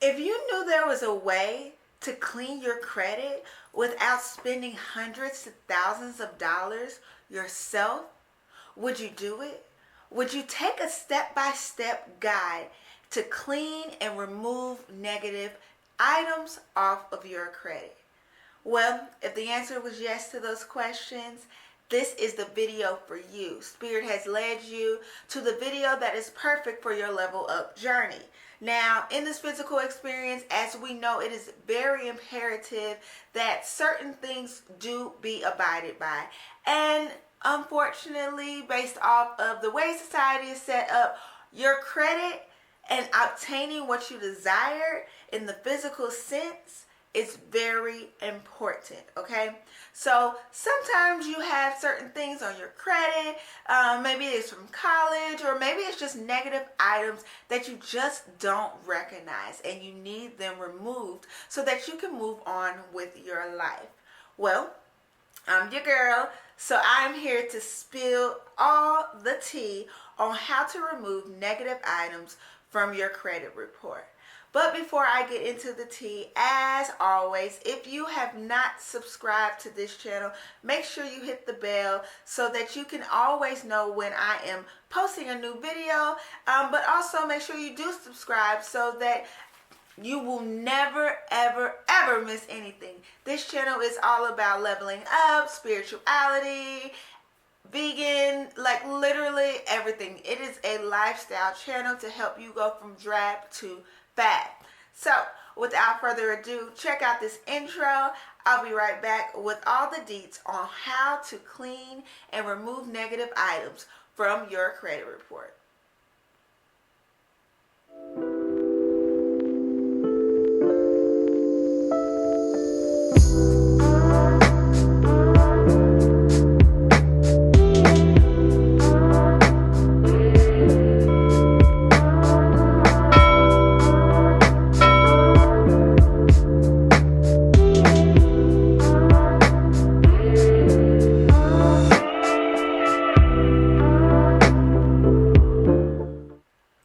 If you knew there was a way to clean your credit without spending hundreds to thousands of dollars yourself, would you do it? Would you take a step-by-step guide to clean and remove negative items off of your credit? Well, if the answer was yes to those questions, this is the video for you. Spirit has led you to the video that is perfect for your level up journey. Now, in this physical experience, as we know, it is very imperative that certain things do be abided by. And unfortunately, based off of the way society is set up, your credit and obtaining what you desire in the physical sense is very important, okay? So sometimes you have certain things on your credit, maybe it's from college, or maybe it's just negative items that you just don't recognize and you need them removed so that you can move on with your life. Well, I'm your girl, so I'm here to spill all the tea on how to remove negative items from your credit report. But before I get into the tea, as always, if you have not subscribed to this channel, make sure you hit the bell so that you can always know when I am posting a new video. But also make sure you do subscribe so that you will never, ever, ever miss anything. This channel is all about leveling up, spirituality, vegan, like literally everything. It is a lifestyle channel to help you go from drab to fat. So without further ado, check out this intro. I'll be right back with all the deets on how to clean and remove negative items from your credit report.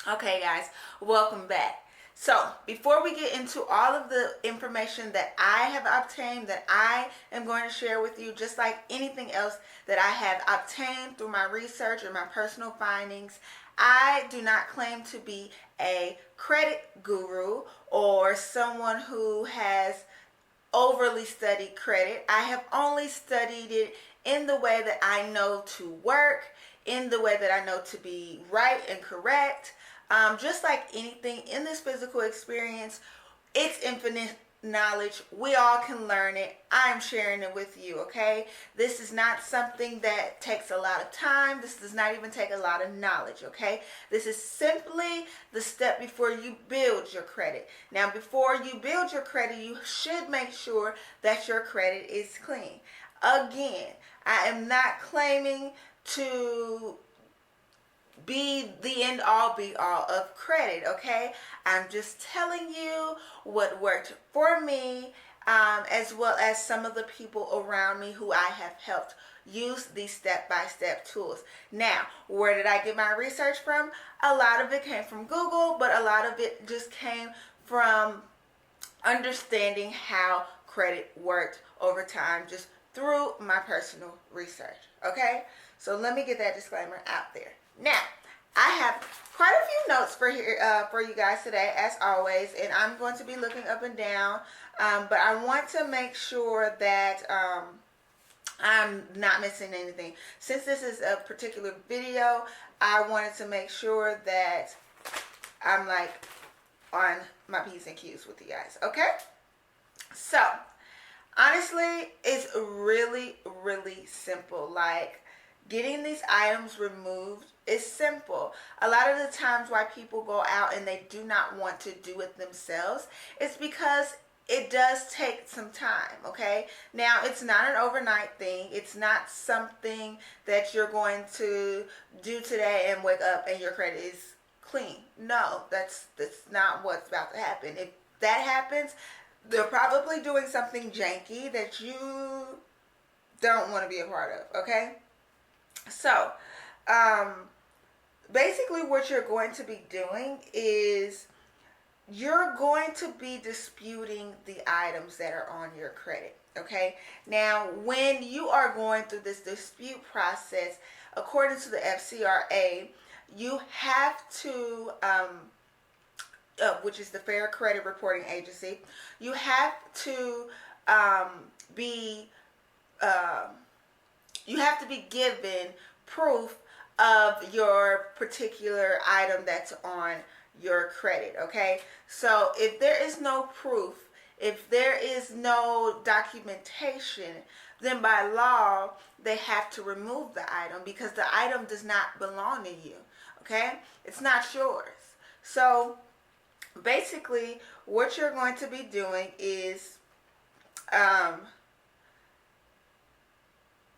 Okay guys, welcome back. So before we get into all of the information that I have obtained, that I am going to share with you, just like anything else that I have obtained through my research and my personal findings, I do not claim to be a credit guru or someone who has overly studied credit. I have only studied it in the way that I know to work, in the way that I know to be right and correct. Just like anything in this physical experience, it's infinite knowledge. We all can learn it. I'm sharing it with you, okay? This is not something that takes a lot of time. This does not even take a lot of knowledge, okay? This is simply the step before you build your credit. Now, before you build your credit, you should make sure that your credit is clean. Again, I am not claiming to be the end all be all of credit, okay? I'm just telling you what worked for me, as well as some of the people around me who I have helped use these step-by-step tools. Now, where did I get my research from? A lot of it came from Google, but a lot of it just came from understanding how credit worked over time, just through my personal research, okay? So let me get that disclaimer out there. Now, I have quite a few notes for you guys today, as always, and I'm going to be looking up and down, but I want to make sure that I'm not missing anything. Since this is a particular video, I wanted to make sure that I'm like on my P's and Q's with you guys, okay? So, honestly, it's really, really simple. Like, getting these items removed is simple. A lot of the times why people go out and they do not want to do it themselves is because it does take some time, okay? Now, it's not an overnight thing. It's not something that you're going to do today and wake up and your credit is clean. No, that's not what's about to happen. If that happens, they're probably doing something janky that you don't want to be a part of, okay? So, basically what you're going to be doing is you're going to be disputing the items that are on your credit. Okay. Now, when you are going through this dispute process, according to the FCRA, you have to, which is the Fair Credit Reporting Agency, you have to um, be uh, you have to be given proof of your particular item that's on your credit. Okay, so if there is no proof, if there is no documentation, then by law they have to remove the item because the item does not belong to you. Okay, it's not yours. So basically what you're going to be doing is,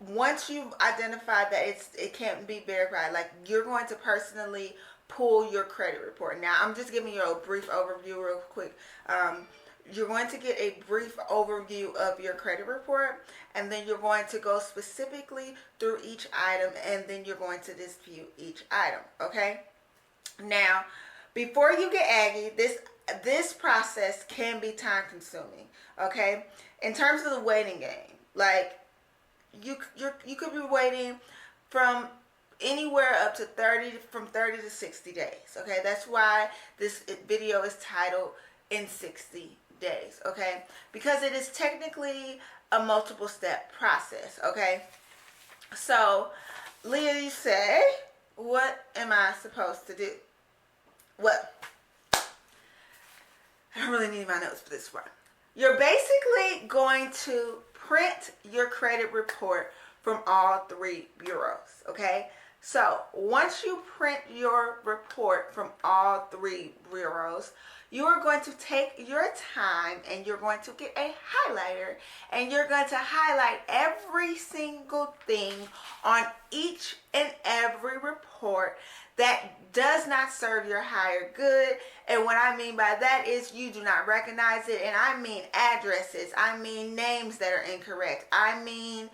once you've identified that it can't be verified, like, you're going to personally pull your credit report. Now, I'm just giving you a brief overview real quick. You're going to get a brief overview of your credit report, and then you're going to go specifically through each item, and then you're going to dispute each item. Okay? Now, before you get aggy, this process can be time consuming. Okay? In terms of the waiting game, like, you could be waiting from anywhere up to 30 to 60 days. Okay, that's why this video is titled In 60 Days. Okay, because it is technically a multiple step process. Okay, so Leah, you say, what am I supposed to do? Well, I really need my notes for this one. You're basically going to print your credit report from all three bureaus. Okay, so once you print your report from all three bureaus, you are going to take your time and you're going to get a highlighter and you're going to highlight every single thing on each and every report that does not serve your higher good. And what I mean by that is you do not recognize it. And I mean addresses. I mean names that are incorrect. I mean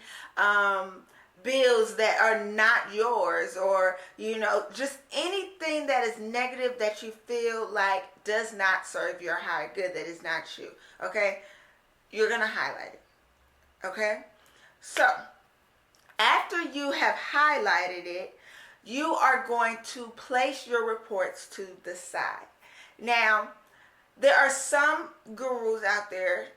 bills that are not yours, or, just anything that is negative that you feel like does not serve your higher good, that is not you. Okay? You're going to highlight it. Okay? So, after you have highlighted it, you are going to place your reports to the side. Now, there are some gurus out there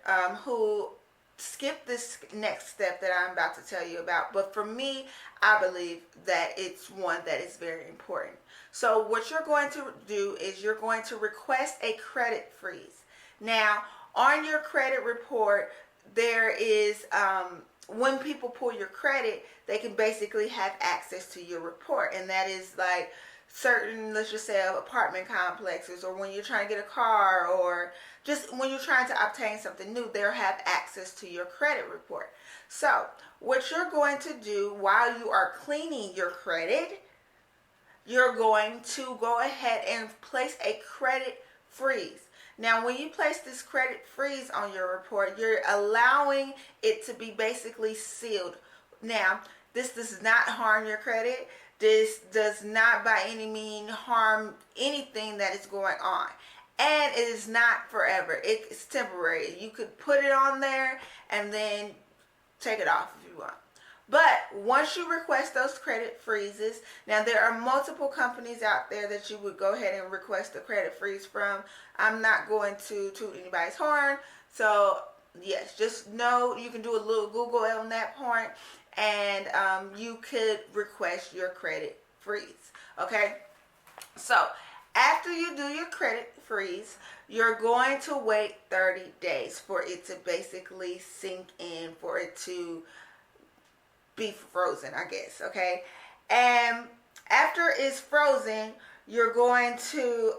who skip this next step that I'm about to tell you about. But for me, I believe that it's one that is very important. So what you're going to do is you're going to request a credit freeze. Now, on your credit report, there is, when people pull your credit, they can basically have access to your report. And that is like certain, let's just say, apartment complexes, or when you're trying to get a car, or just when you're trying to obtain something new, they'll have access to your credit report. So what you're going to do while you are cleaning your credit, you're going to go ahead and place a credit freeze. Now, when you place this credit freeze on your report, you're allowing it to be basically sealed. Now, this does not harm your credit. This does not by any means harm anything that is going on. And it is not forever. It's temporary. You could put it on there and then take it off if you want. But once you request those credit freezes, now there are multiple companies out there that you would go ahead and request a credit freeze from. I'm not going to toot anybody's horn. So yes, just know you can do a little Google on that point, and you could request your credit freeze. Okay, so after you do your credit freeze, you're going to wait 30 days for it to basically sink in, for it to be frozen, I guess. Okay, and after it's frozen, you're going to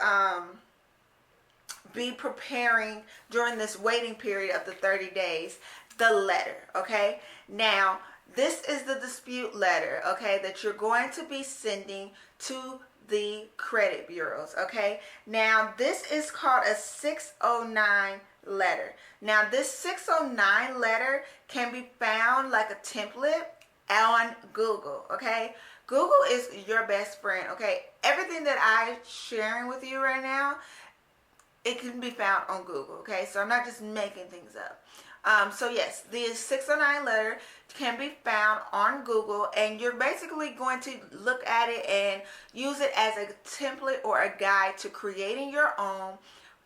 be preparing during this waiting period of the 30 days the letter. Okay, now this is the dispute letter, okay, that you're going to be sending to the credit bureaus. Okay, now this is called a 609 letter. Now this 609 letter can be found like a template on Google. Okay, Google is your best friend. Okay, everything that I'm sharing with you right now it can be found on Google, okay? So I'm not just making things up. So yes, the 609 letter can be found on Google, and you're basically going to look at it and use it as a template or a guide to creating your own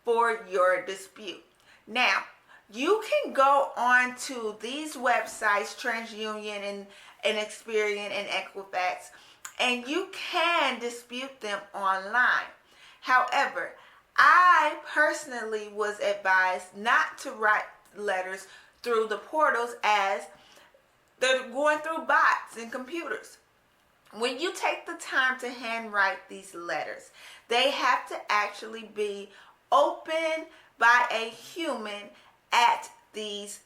for your dispute. Now, you can go on to these websites, TransUnion and Experian and Equifax, and you can dispute them online. However, I personally was advised not to write letters through the portals, as they're going through bots and computers. When you take the time to handwrite these letters, they have to actually be opened by a human at these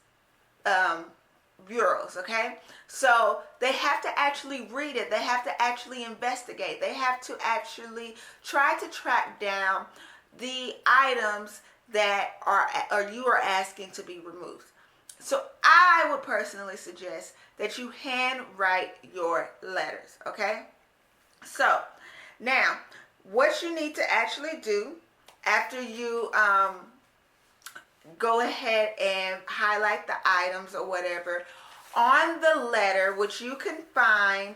bureaus, okay? So they have to actually read it. They have to actually investigate. They have to actually try to track down the items that you are asking to be removed. So I would personally suggest that you handwrite your letters, okay? So now, what you need to actually do after you go ahead and highlight the items or whatever on the letter, which you can find,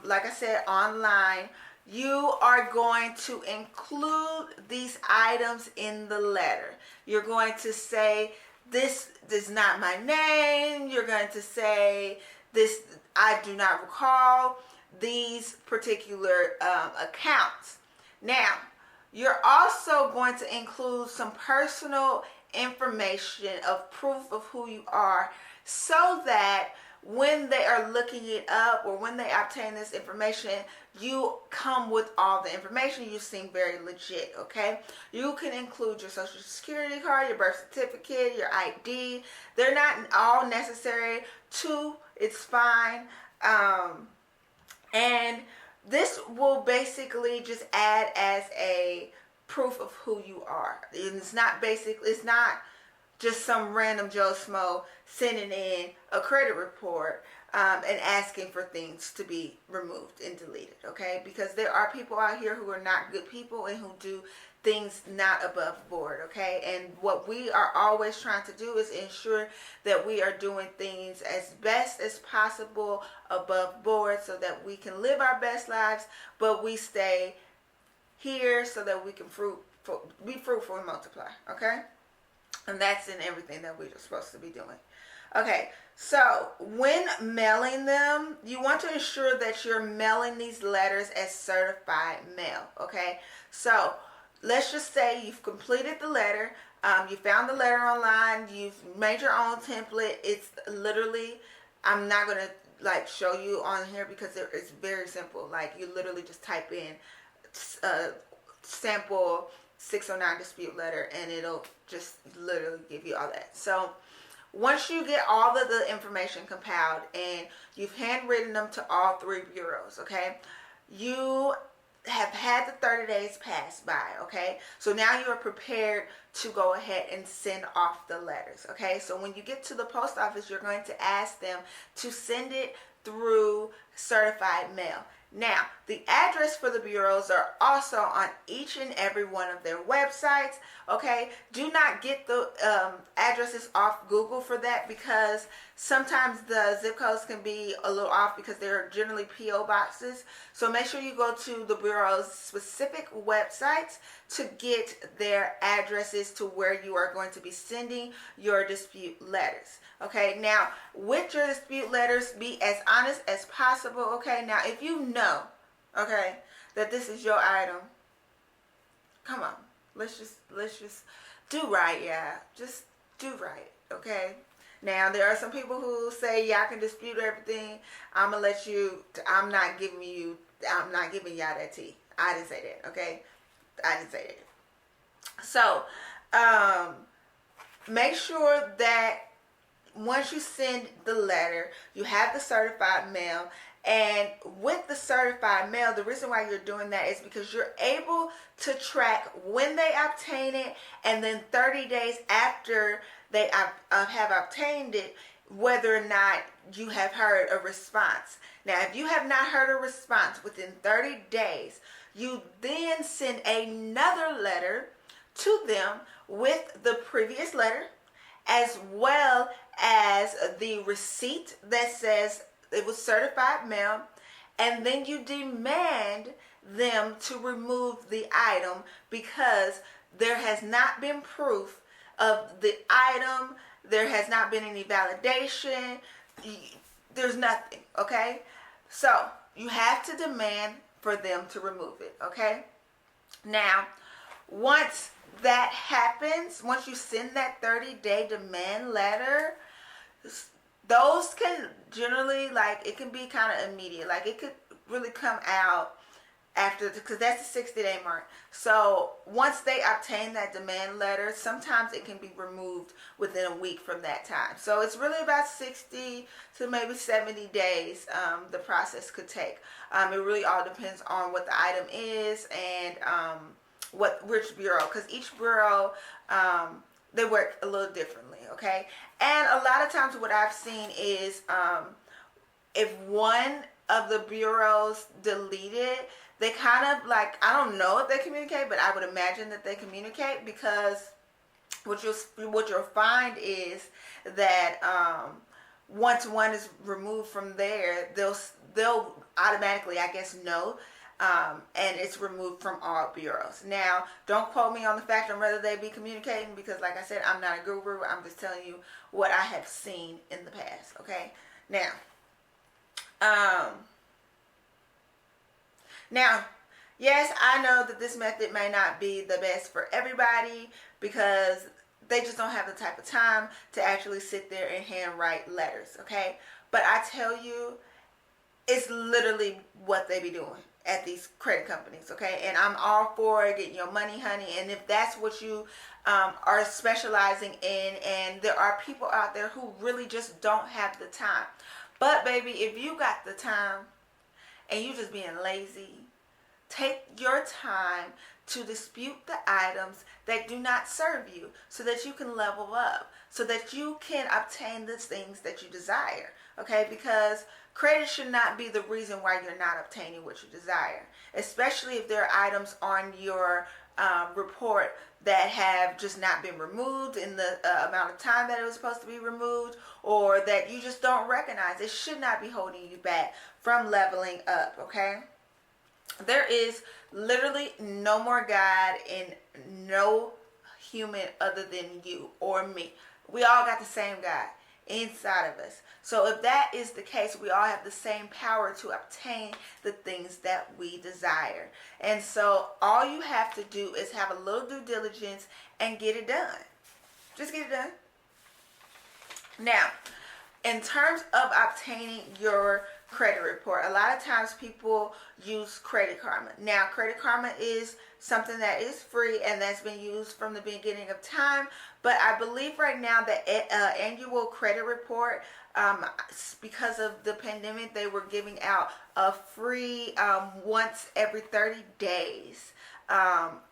like I said, online, you are going to include these items in the letter. You're going to say, this is not my name. You're going to say, this, I do not recall these particular accounts. Now, you're also going to include some personal information of proof of who you are, so that when they are looking it up or when they obtain this information, you come with all the information. You seem very legit, okay? You can include your social security card, your birth certificate, your ID. They're not all necessary. 2, it's fine. And this will basically just add as a proof of who you are. It's not just some random Joe Smo sending in a credit report and asking for things to be removed and deleted, okay? Because there are people out here who are not good people and who do things not above board, okay? And what we are always trying to do is ensure that we are doing things as best as possible above board, so that we can live our best lives, but we stay here so that we can be fruitful and multiply, okay? And that's in everything that we're supposed to be doing. Okay, so when mailing them, you want to ensure that you're mailing these letters as certified mail, okay? So let's just say you've completed the letter, you found the letter online, you've made your own template. It's literally, I'm not going to like show you on here because it's very simple. Like, you literally just type in sample 609 dispute letter, and it'll just literally give you all that. So once you get all of the information compiled and you've handwritten them to all 3 bureaus, okay, you have had the 30 days pass by, okay? So now you are prepared to go ahead and send off the letters, okay? So when you get to the post office, you're going to ask them to send it through certified mail. Now, the address for the bureaus are also on each and every one of their websites, okay? Do not get the addresses off Google for that, because sometimes the zip codes can be a little off because they're generally P.O. boxes. So make sure you go to the bureau's specific websites to get their addresses to where you are going to be sending your dispute letters. Okay, now with your dispute letters, be as honest as possible. Okay, now if you know, okay, that this is your item, come on, let's just do right, yeah, just do right. Okay, now there are some people who say y'all can dispute everything. I'm not giving y'all that tea. I didn't say that. Okay, I didn't say that. So make sure that once you send the letter, you have the certified mail. And with the certified mail, the reason why you're doing that is because you're able to track when they obtain it, and then 30 days after they have obtained it, whether or not you have heard a response. Now, if you have not heard a response within 30 days, you then send another letter to them with the previous letter, as well as the receipt that says it was certified mail, and then you demand them to remove the item because there has not been proof of the item, there has not been any validation, there's nothing, okay? So you have to demand for them to remove it, okay? Now, once that happens, once you send that 30-day demand letter, those can generally, like, it can be kind of immediate. Like, it could really come out after, because that's the 60-day mark. So once they obtain that demand letter, sometimes it can be removed within a week from that time. So it's really about 60 to maybe 70 days the process could take. It really all depends on what the item is and which bureau, because each bureau they work a little differently, okay? And a lot of times what I've seen is if one of the bureaus delete it, they kind of, like, I don't know if they communicate, but I would imagine that they communicate, because what you'll find is that once one is removed from there, they'll automatically, I guess, know, and it's removed from all bureaus. Now, don't quote me on the fact on whether they be communicating, because like I said, I'm not a guru. I'm just telling you what I have seen in the past, okay? Now, yes, I know that this method may not be the best for everybody because they just don't have the type of time to actually sit there and handwrite letters, okay? But I tell you, it's literally what they be doing at these credit companies, okay? And I'm all for getting your money, honey. And if that's what you are specializing in, and there are people out there who really just don't have the time. But baby, if you got the time and you just being lazy, take your time to dispute the items that do not serve you so that you can level up, so that you can obtain the things that you desire, okay? Because credit should not be the reason why you're not obtaining what you desire, especially if there are items on your report that have just not been removed in the amount of time that it was supposed to be removed, or that you just don't recognize. It should not be holding you back from leveling up, okay? There is literally no more God and no human other than you or me. We all got the same God inside of us. So if that is the case, we all have the same power to obtain the things that we desire. And so all you have to do is have a little due diligence and get it done. Just get it done. Now, in terms of obtaining your credit report, a lot of times people use Credit Karma. Now, Credit Karma is something that is free and that's been used from the beginning of time. But I believe right now that annual credit report, because of the pandemic, they were giving out a free once every 30 days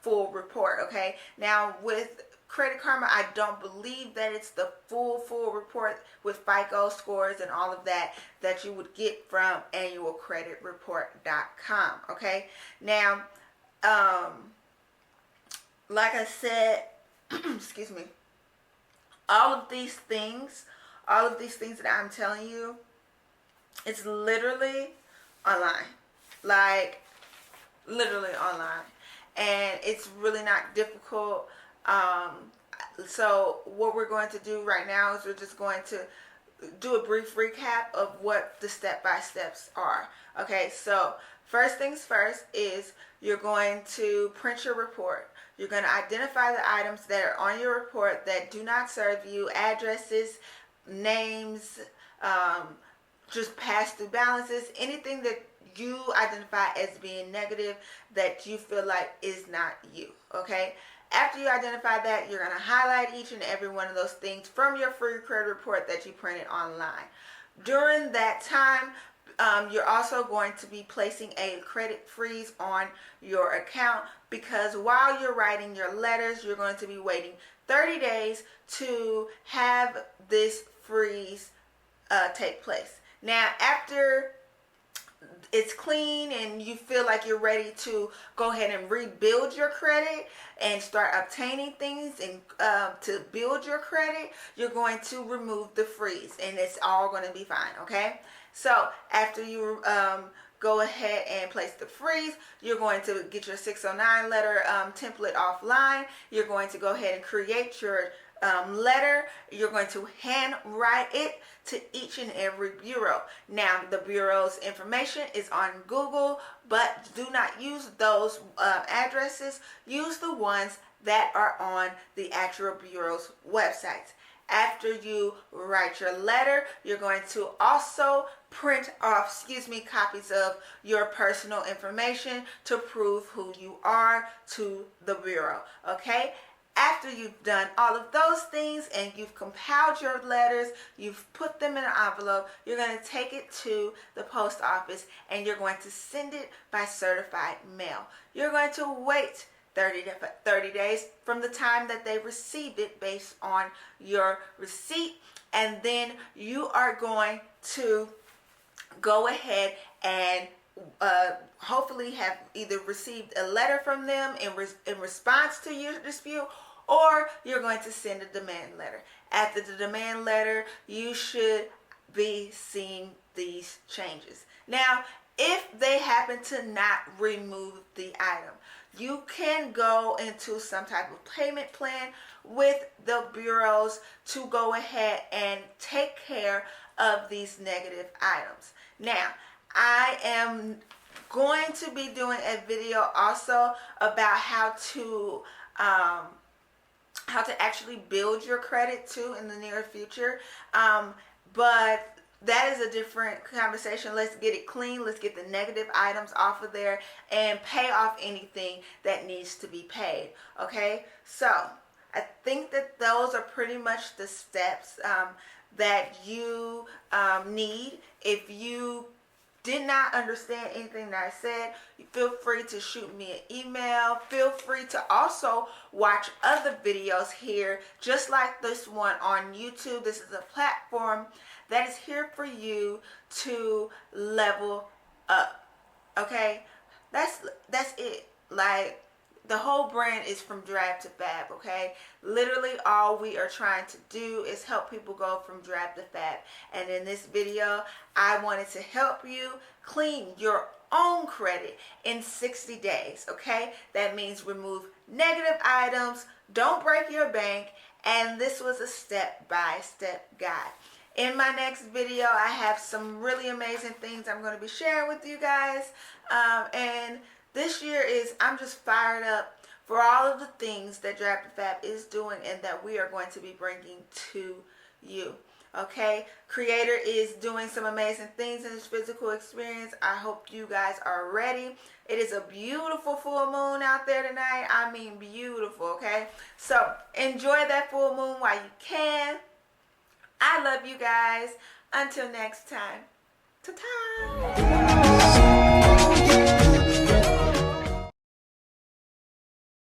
full report, okay? Now, with Credit Karma, I don't believe that it's the full report with FICO scores and all of that you would get from annualcreditreport.com, okay? Now, like I said, excuse me, all of these things that I'm telling you, it's literally online, like literally online, and it's really not difficult. So what we're going to do right now is we're just going to do a brief recap of what the step-by-steps are. Okay, so first things first is you're going to print your report. You're going to identify the items that are on your report that do not serve you, addresses, names, just past due balances, anything that you identify as being negative that you feel like is not you, okay? After you identify that, you're going to highlight each and every one of those things from your free credit report that you printed online. During that time, you're also going to be placing a credit freeze on your account, because while you're writing your letters, you're going to be waiting 30 days to have this freeze take place. Now, after it's clean and you feel like you're ready to go ahead and rebuild your credit and start obtaining things and to build your credit, you're going to remove the freeze and it's all going to be fine. Okay, so after you go ahead and place the freeze, you're going to get your 609 letter template offline. You're going to go ahead and create your letter. You're going to hand write it to each and every bureau. Now, the bureau's information is on Google, but do not use those addresses. Use the ones that are on the actual bureau's websites. After you write your letter, you're going to also print off, copies of your personal information to prove who you are to the bureau. Okay? After you've done all of those things and you've compiled your letters, you've put them in an envelope, you're going to take it to the post office and you're going to send it by certified mail. You're going to wait 30 days from the time that they received it based on your receipt, and then you are going to go ahead and hopefully have either received a letter from them in response to your dispute, or you're going to send a demand letter. After the demand letter, you should be seeing these changes. Now, if they happen to not remove the item, you can go into some type of payment plan with the bureaus to go ahead and take care of these negative items. Now, I am going to be doing a video also about how to actually build your credit too in the near future. But that is a different conversation. Let's get it clean. Let's get the negative items off of there and pay off anything that needs to be paid. Okay, so I think that those are pretty much the steps that you need. If you did not understand anything that I said, feel free to shoot me an email. Feel free to also watch other videos here, just like this one on YouTube. This is a platform that is here for you to level up. Okay, that's it. Like, the whole brand is from drab to fab. Okay, literally all we are trying to do is help people go from drab to fab. And in this video, I wanted to help you clean your own credit in 60 days. Okay, that means remove negative items, don't break your bank, and this was a step-by-step guide. In my next video, I have some really amazing things I'm going to be sharing with you guys. And this year I'm just fired up for all of the things that Drab to Fab is doing and that we are going to be bringing to you. Okay, Creator is doing some amazing things in his physical experience. I hope you guys are ready. It is a beautiful full moon out there tonight. I mean beautiful. Okay, so enjoy that full moon while you can. I love you guys. Until next time. Ta-ta.